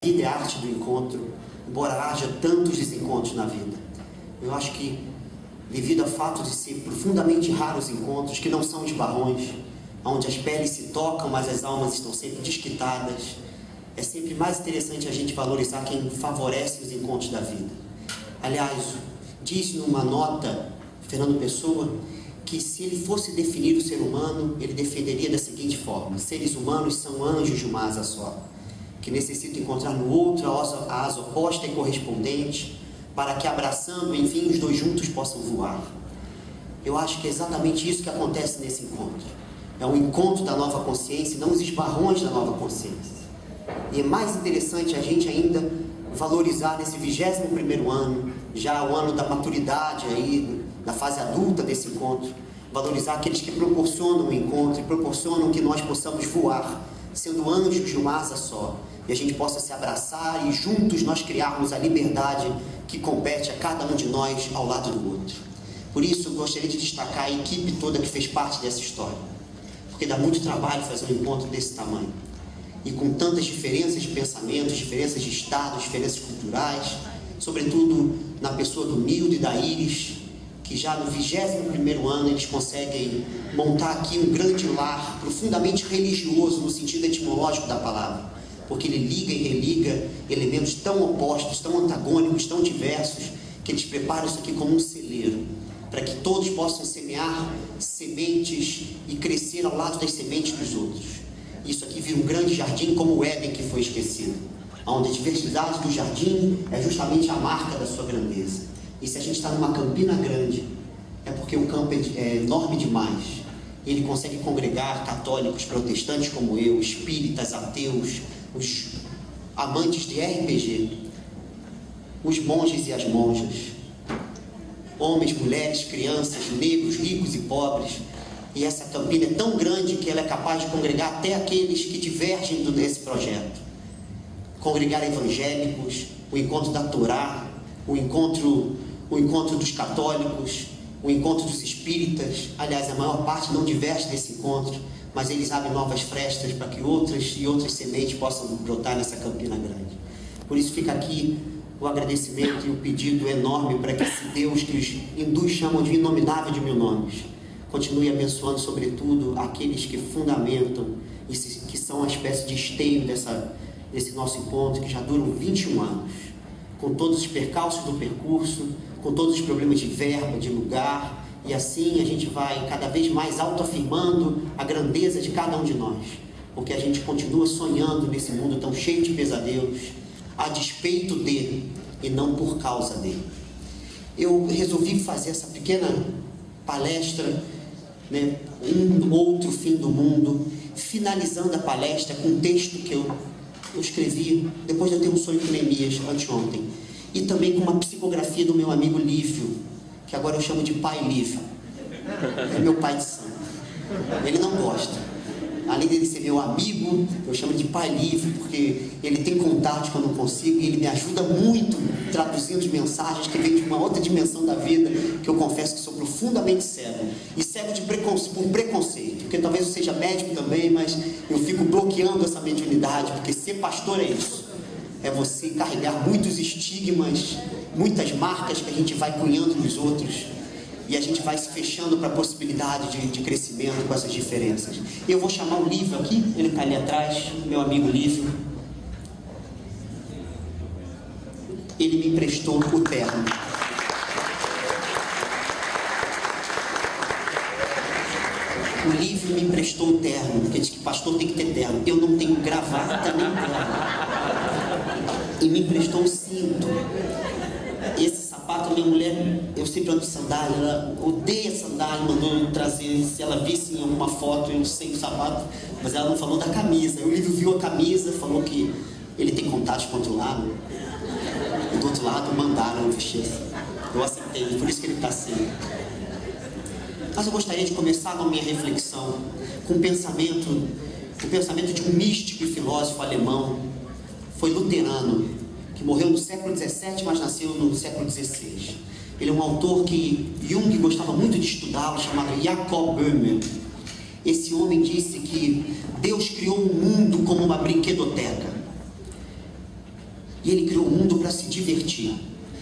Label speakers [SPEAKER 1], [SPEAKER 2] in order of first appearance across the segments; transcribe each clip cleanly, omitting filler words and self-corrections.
[SPEAKER 1] vida é a arte do encontro, embora haja tantos desencontros na vida. Eu acho que, devido ao fato de ser profundamente raros encontros, que não são esbarrões, onde as peles se tocam, mas as almas estão sempre desquitadas, é sempre mais interessante a gente valorizar quem favorece os encontros da vida. Aliás, diz numa nota, Fernando Pessoa, que se ele fosse definir o ser humano, ele defenderia da seguinte forma: seres humanos são anjos de uma asa só, que necessitam encontrar no outro a asa oposta e correspondente, para que, abraçando, enfim, os dois juntos possam voar. Eu acho que é exatamente isso que acontece nesse encontro. É um encontro da nova consciência, não os esbarrões da nova consciência. E é mais interessante a gente ainda valorizar nesse 21º ano, já o ano da maturidade aí, da fase adulta desse encontro, valorizar aqueles que proporcionam o encontro e proporcionam que nós possamos voar, sendo anjos de uma asa só, e a gente possa se abraçar e juntos nós criarmos a liberdade que compete a cada um de nós ao lado do outro. Por isso, eu gostaria de destacar a equipe toda que fez parte dessa história, porque dá muito trabalho fazer um encontro desse tamanho, e com tantas diferenças de pensamentos, diferenças de estado, diferenças culturais, sobretudo na pessoa do Nildo e da Iris, que já no 21º ano eles conseguem montar aqui um grande lar profundamente religioso no sentido etimológico da palavra, porque ele liga e religa elementos tão opostos, tão antagônicos, tão diversos, que eles preparam isso aqui como um celeiro, para que todos possam semear sementes e crescer ao lado das sementes dos outros. Isso aqui vira um grande jardim como o Éden que foi esquecido, onde a diversidade do jardim é justamente a marca da sua grandeza. E se a gente está numa campina grande, é porque o campo é enorme demais. Ele consegue congregar católicos, protestantes como eu, espíritas, ateus, os amantes de RPG, os monges e as monjas, homens, mulheres, crianças, negros, ricos e pobres. E essa campina é tão grande que ela é capaz de congregar até aqueles que divergem desse projeto. Congregar evangélicos, o encontro da Torá, o encontro dos católicos, o encontro dos espíritas. Aliás, a maior parte não diverge desse encontro, mas eles abrem novas frestas para que outras sementes possam brotar nessa campina grande. Por isso fica aqui o agradecimento e o pedido enorme para que esse Deus que os hindus chamam de inominável de 1000 nomes, continue abençoando sobretudo aqueles que fundamentam, que são uma espécie de esteio desse nosso encontro, que já duram 21 anos, com todos os percalços do percurso, com todos os problemas de verba, de lugar, e assim a gente vai cada vez mais autoafirmando a grandeza de cada um de nós, porque a gente continua sonhando nesse mundo tão cheio de pesadelos, a despeito dele e não por causa dele. Eu resolvi fazer essa pequena palestra, né, um outro fim do mundo, finalizando a palestra com um texto que eu escrevi depois de eu ter um sonho com Neemias anteontem, e também com uma psicografia do meu amigo Lívio, que agora eu chamo de Pai Lívio, é meu pai de santo. Ele não gosta, além dele ser meu amigo, eu chamo de Pai Lívio, porque ele tem contato que eu não consigo, e ele me ajuda muito traduzindo mensagens que vêm de uma outra dimensão da vida, que eu confesso que sou profundamente cego, e cego por preconceito, porque talvez eu seja médico também, mas eu fico bloqueando essa mediunidade, porque ser pastor é isso, é você carregar muitos estigmas, muitas marcas que a gente vai cunhando nos outros, e a gente vai se fechando para a possibilidade de crescimento com essas diferenças. Eu vou chamar o Lívio aqui, ele está ali atrás, meu amigo Lívio. Ele me emprestou o terno. O Lívio me emprestou o terno, porque diz que pastor tem que ter terno. Eu não tenho gravata nem terno. E me emprestou um cinto. Esse sapato, minha mulher, eu sempre ando de sandália, ela odeia sandália, mandou eu trazer, se ela visse em alguma foto eu sem o sapato, mas ela não falou da camisa. O Lívio viu a camisa, falou que ele tem contatos com o outro lado, e do outro lado mandaram eu vestir. Eu aceitei, por isso que ele está assim. Mas eu gostaria de começar a minha reflexão com o pensamento de um místico e filósofo alemão, foi luterano, que morreu no século XVII, mas nasceu no século XVI. Ele é um autor que Jung gostava muito de estudá-lo, chamado Jacob Böhme. Esse homem disse que Deus criou o mundo como uma brinquedoteca. E ele criou o mundo para se divertir.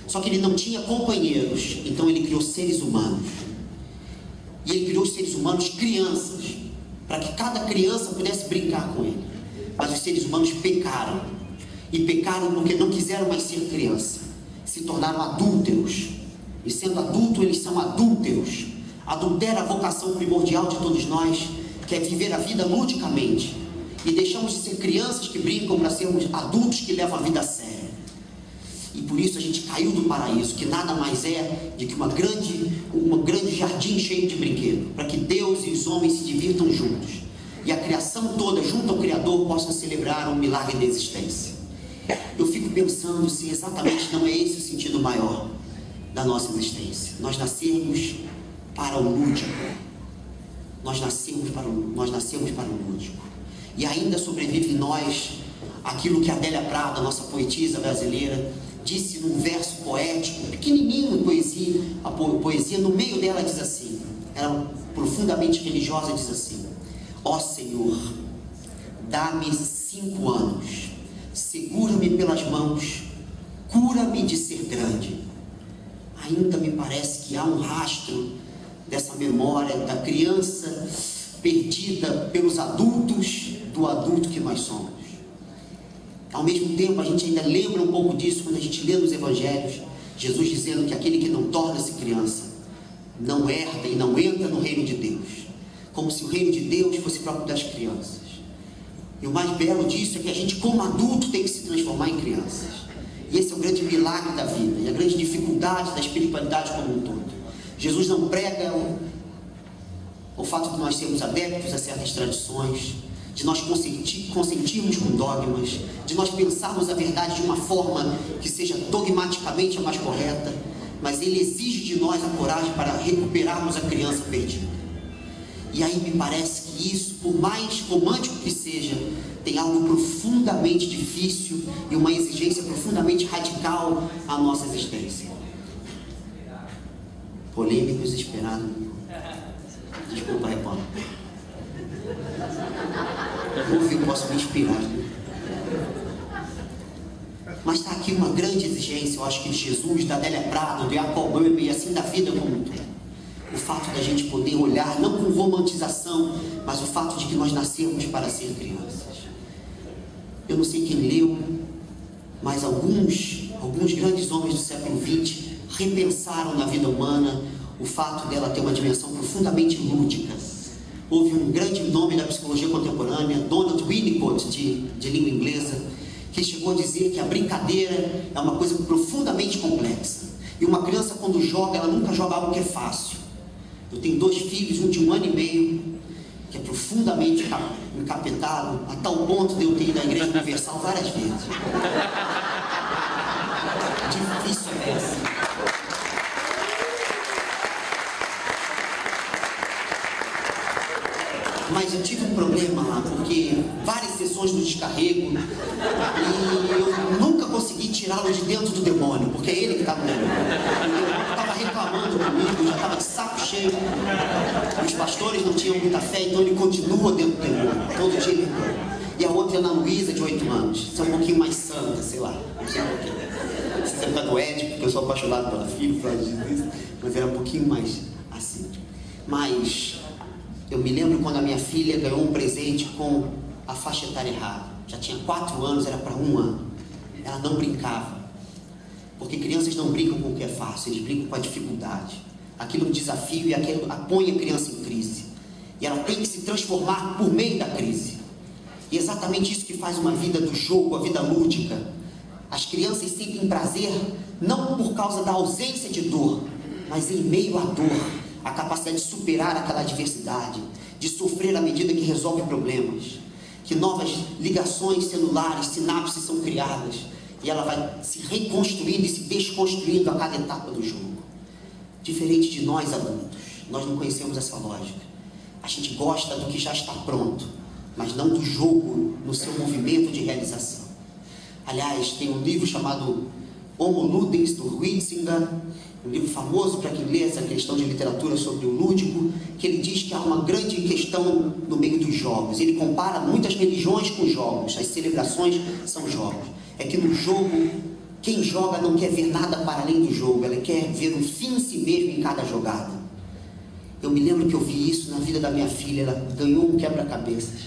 [SPEAKER 1] Só que ele não tinha companheiros, então ele criou seres humanos. E ele criou os seres humanos crianças, para que cada criança pudesse brincar com ele. Mas os seres humanos pecaram. E pecaram porque não quiseram mais ser criança. Se tornaram adúlteros. E sendo adultos, eles são adúlteros. Adultera a vocação primordial de todos nós, que é viver a vida ludicamente. E deixamos de ser crianças que brincam para sermos adultos que levam a vida a sério. E por isso a gente caiu do paraíso, que nada mais é de que um grande jardim cheio de brinquedo, para que Deus e os homens se divirtam juntos. E a criação toda, junto ao Criador, possam celebrar um milagre da existência. Eu fico pensando se exatamente não é esse o sentido maior da nossa existência. Nós nascemos para o lúdico. Nós nascemos para o lúdico. E ainda sobrevive em nós aquilo que a Adélia Prado, a nossa poetisa brasileira, disse num verso poético, pequenininho em poesia. A poesia no meio dela diz assim, ela profundamente religiosa diz assim: ó Senhor, dá-me 5 anos, segura-me pelas mãos, cura-me de ser grande. Ainda me parece que há um rastro dessa memória da criança perdida pelos adultos, do adulto que nós somos. Ao mesmo tempo, a gente ainda lembra um pouco disso quando a gente lê nos evangelhos, Jesus dizendo que aquele que não torna-se criança não herda e não entra no reino de Deus, como se o reino de Deus fosse próprio das crianças. E o mais belo disso é que a gente, como adulto, tem que se transformar em crianças. E esse é o grande milagre da vida e a grande dificuldade da espiritualidade como um todo. Jesus não prega o fato de nós sermos adeptos a certas tradições, de nós consentirmos com dogmas, de nós pensarmos a verdade de uma forma que seja dogmaticamente a mais correta, mas ele exige de nós a coragem para recuperarmos a criança perdida. E aí me parece que isso, por mais romântico que seja, tem algo profundamente difícil e uma exigência profundamente radical à nossa existência. Polêmico e desesperado. Desculpa, repórter. Eu posso me inspirar. Mas está aqui uma grande exigência, eu acho que de Jesus, da Adélia Prado, do Jacob Böhme e assim da vida como um todo. O fato da gente poder olhar, não com romantização, mas o fato de que nós nascemos para ser crianças. Eu não sei quem leu, mas alguns grandes homens do século XX repensaram na vida humana o fato dela ter uma dimensão profundamente lúdica. Houve um grande nome da psicologia contemporânea, Donald Winnicott, de língua inglesa, que chegou a dizer que a brincadeira é uma coisa profundamente complexa. E uma criança, quando joga, ela nunca joga algo que é fácil. Eu tenho 2 filhos, um de 1 ano e meio, que é profundamente encapetado, a tal ponto de eu ter ido à Igreja Universal várias vezes. Difícil é essa. Mas eu tive um problema lá, porque várias sessões do descarrego e eu nunca consegui tirá-lo de dentro do demônio, porque é ele que estava no demônio. Ele estava reclamando comigo, já estava de saco cheio. Os pastores não tinham muita fé, então ele continua dentro do demônio, todo dia ele reclama. E a outra é Ana Luísa, de 8 anos. Isso é um pouquinho mais santa, sei lá. Não sei porquê. Não sei se é por causa do Ed, porque eu sou apaixonado pela filha, por causa disso, mas era um pouquinho mais assim. Mas eu me lembro quando a minha filha ganhou um presente com a faixa etária errada. Já tinha 4 anos, era para 1 ano. Ela não brincava. Porque crianças não brincam com o que é fácil, eles brincam com a dificuldade. Aquilo é um desafio e aquilo põe a criança em crise. E ela tem que se transformar por meio da crise. E é exatamente isso que faz uma vida do jogo, a vida lúdica. As crianças sentem prazer não por causa da ausência de dor, mas em meio à dor. A capacidade de superar aquela adversidade, de sofrer à medida que resolve problemas, que novas ligações celulares, sinapses são criadas, e ela vai se reconstruindo e se desconstruindo a cada etapa do jogo. Diferente de nós adultos, nós não conhecemos essa lógica. A gente gosta do que já está pronto, mas não do jogo no seu movimento de realização. Aliás, tem um livro chamado Homo Ludens, do Huizinga, um livro famoso para quem lê essa questão de literatura sobre o lúdico, que ele diz que há uma grande questão no meio dos jogos. Ele compara muitas religiões com jogos, as celebrações são jogos. é que no jogo, quem joga não quer ver nada para além do jogo, ela quer ver um fim em si mesmo em cada jogada. Eu me lembro que eu vi isso na vida da minha filha. Ela ganhou um quebra-cabeças,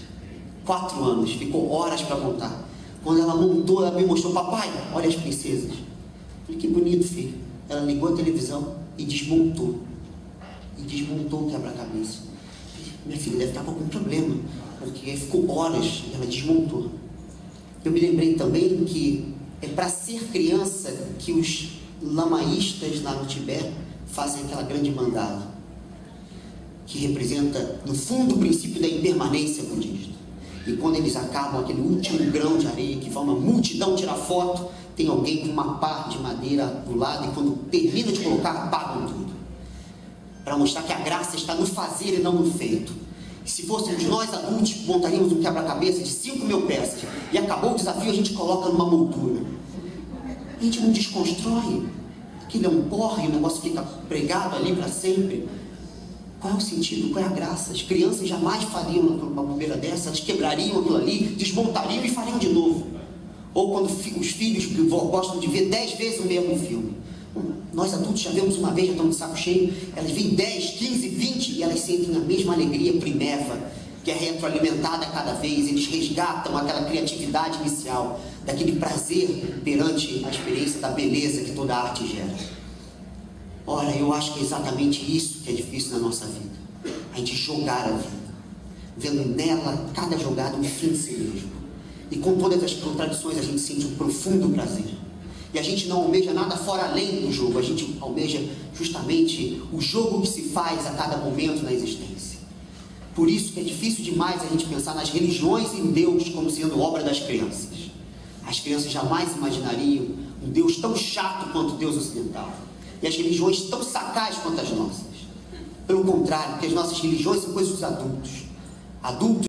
[SPEAKER 1] 4 anos, ficou horas para montar. Quando ela montou, ela me mostrou: papai, olha as princesas. Eu falei: que bonito, filho. Ela ligou a televisão e desmontou. O quebra-cabeça. Minha filha deve estar com algum problema, porque ficou horas e ela desmontou. Eu me lembrei também que é para ser criança que os lamaístas lá no Tibete fazem aquela grande mandala, que representa, no fundo, o princípio da impermanência budista. E quando eles acabam aquele último grão de areia, que vai uma multidão tirar foto, tem alguém com uma pá de madeira do lado, e quando termina de colocar, apagam tudo, para mostrar que a graça está no fazer e não no feito. E se fôssemos nós adultos, montaríamos um quebra-cabeça de 5.000 peças, e acabou o desafio, a gente coloca numa moldura. A gente não desconstrói. Aquilo é um porre, o negócio fica pregado ali para sempre. Qual é o sentido? Qual é a graça? As crianças jamais fariam uma bobeira dessa, elas quebrariam aquilo ali, desmontariam e fariam de novo. Ou quando os filhos gostam de ver 10 vezes o mesmo filme. Nós adultos já vemos uma vez, já estamos de saco cheio, elas veem 10, 15, 20 e elas sentem a mesma alegria primeva, que é retroalimentada a cada vez. Eles resgatam aquela criatividade inicial, daquele prazer perante a experiência da beleza que toda arte gera. Ora, eu acho que é exatamente isso que é difícil na nossa vida. A gente jogar a vida, vendo nela, cada jogada, um fim em si mesmo. E com todas as contradições, a gente sente um profundo prazer. E a gente não almeja nada fora além do jogo. A gente almeja justamente o jogo que se faz a cada momento na existência. Por isso que é difícil demais a gente pensar nas religiões e em Deus como sendo obra das crianças. As crianças jamais imaginariam um Deus tão chato quanto o Deus ocidental. E as religiões tão sacais quanto as nossas. Pelo contrário, porque as nossas religiões são coisas dos adultos. Adultos